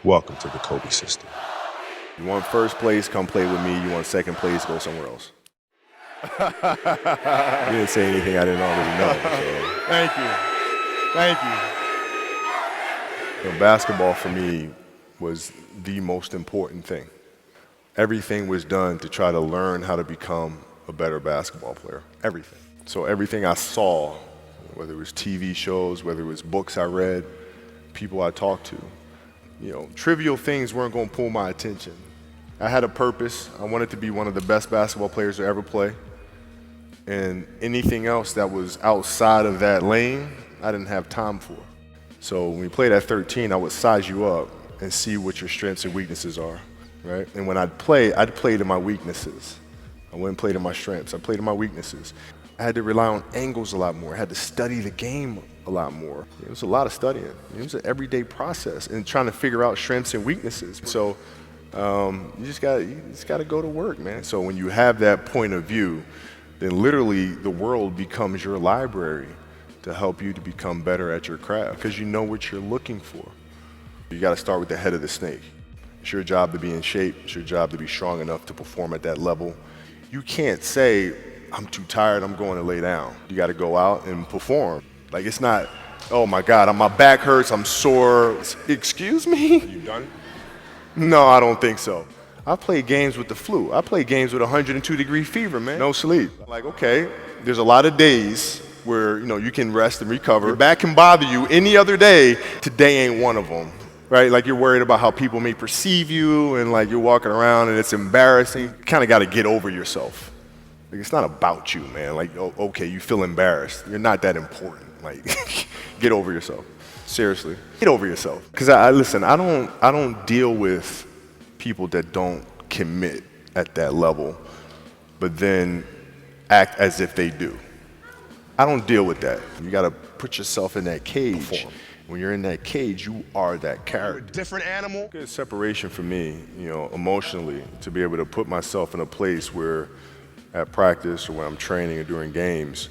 Welcome to the Kobe system. You want first place, come play with me. You want second place, go somewhere else. You didn't say anything I didn't already know. So. Thank you. Thank you. Basketball for me was the most important thing. Everything was done to try to learn how to become a better basketball player. Everything. So everything I saw, whether it was TV shows, whether it was books I read, people I talked to, trivial things weren't going to pull my attention. I had a purpose. I wanted to be one of the best basketball players to ever play. And anything else that was outside of that lane, I didn't have time for. So when we played at 13, I would size you up and see what your strengths and weaknesses are, right? And when I'd play to my weaknesses. I wouldn't play to my strengths. I played to my weaknesses. I had to rely on angles a lot more. I had to study the game a lot more. It was a lot of studying. It was an everyday process and trying to figure out strengths and weaknesses. So you just got to go to work, man. So when you have that point of view, then literally the world becomes your library to help you to become better at your craft because you know what you're looking for. You got to start with the head of the snake. It's your job to be in shape. It's your job to be strong enough to perform at that level. You can't say, I'm too tired, I'm going to lay down. You got to go out and perform. Like, it's not, oh my God, my back hurts, I'm sore. Excuse me? Are you done? No, I don't think so. I played games with the flu. I played games with 102-degree fever, man. No sleep. Like, okay, there's a lot of days where, you can rest and recover. Your back can bother you any other day. Today ain't one of them, right? Like, you're worried about how people may perceive you and like you're walking around and it's embarrassing. You kind of got to get over yourself. Like, it's not about you, man. Like, okay, you feel embarrassed. You're not that important. Like, get over yourself. Seriously, get over yourself. Because I don't deal with people that don't commit at that level, but then act as if they do. I don't deal with that. You got to put yourself in that cage. Perform. When you're in that cage, you are that character. You're a different animal. Good separation for me, emotionally, to be able to put myself in a place where at practice or when I'm training or during games,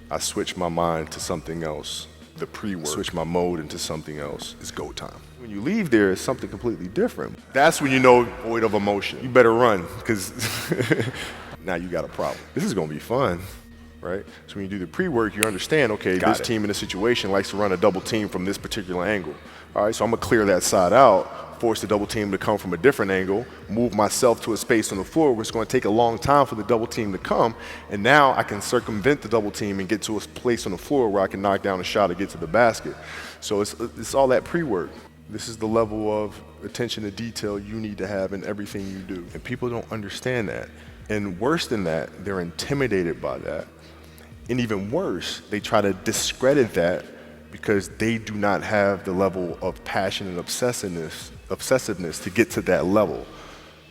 I switch my mind to something else. The pre-work, switch my mode into something else. It's go time. When you leave there, it's something completely different. That's when you know void of emotion. You better run, because now you got a problem. This is gonna be fun, right? So when you do the pre-work, you understand, okay, this team in this situation likes to run a double team from this particular angle. All right, so I'm gonna clear that side out, force the double team to come from a different angle, move myself to a space on the floor where it's gonna take a long time for the double team to come, and now I can circumvent the double team and get to a place on the floor where I can knock down a shot or get to the basket. So it's all that pre-work. This is the level of attention to detail you need to have in everything you do. And people don't understand that. And worse than that, they're intimidated by that. And even worse, they try to discredit that because they do not have the level of passion and obsessiveness to get to that level.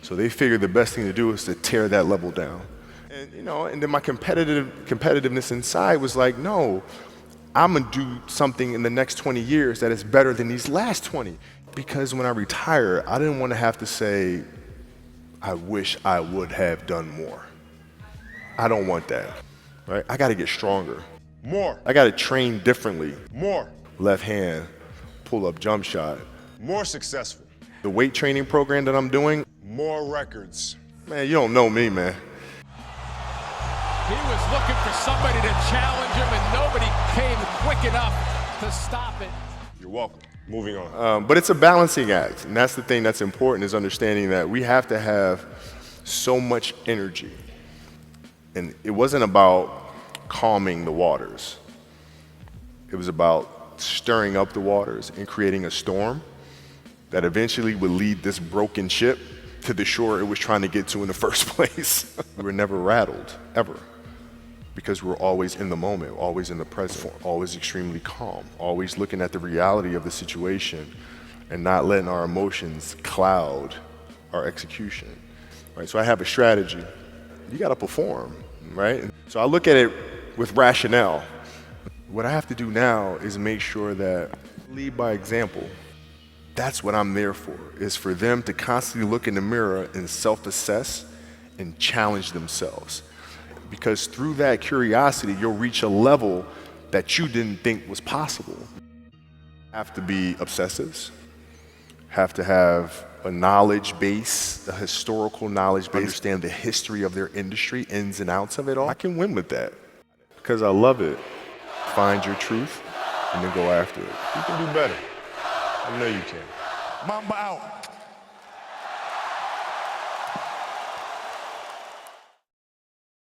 So they figure the best thing to do is to tear that level down. And and then my competitiveness inside was like, no, I'm gonna do something in the next 20 years that is better than these last 20. Because when I retire, I didn't want to have to say, I wish I would have done more. I don't want that, right? I gotta get stronger. More. I gotta train differently. More. Left hand, pull up jump shot. More successful. The weight training program that I'm doing. More records. Man, you don't know me, man. He was looking for somebody to challenge him, and nobody came quick enough to stop it. You're welcome. Moving on. But it's a balancing act, and that's the thing that's important, is understanding that we have to have so much energy. And it wasn't about calming the waters. It was about stirring up the waters and creating a storm that eventually would lead this broken ship to the shore it was trying to get to in the first place. We were never rattled, ever. Because we're always in the moment, always in the present, always extremely calm, always looking at the reality of the situation and not letting our emotions cloud our execution, right? So I have a strategy. You gotta perform, right? So I look at it with rationale. What I have to do now is make sure that I lead by example. That's what I'm there for, is for them to constantly look in the mirror and self-assess and challenge themselves. Because through that curiosity, you'll reach a level that you didn't think was possible. Have to be obsessives, have to have a knowledge base, a historical knowledge base, understand the history of their industry, ins and outs of it all. I can win with that because I love it. Find your truth and then go after it. You can do better. I know you can. MAMBA out.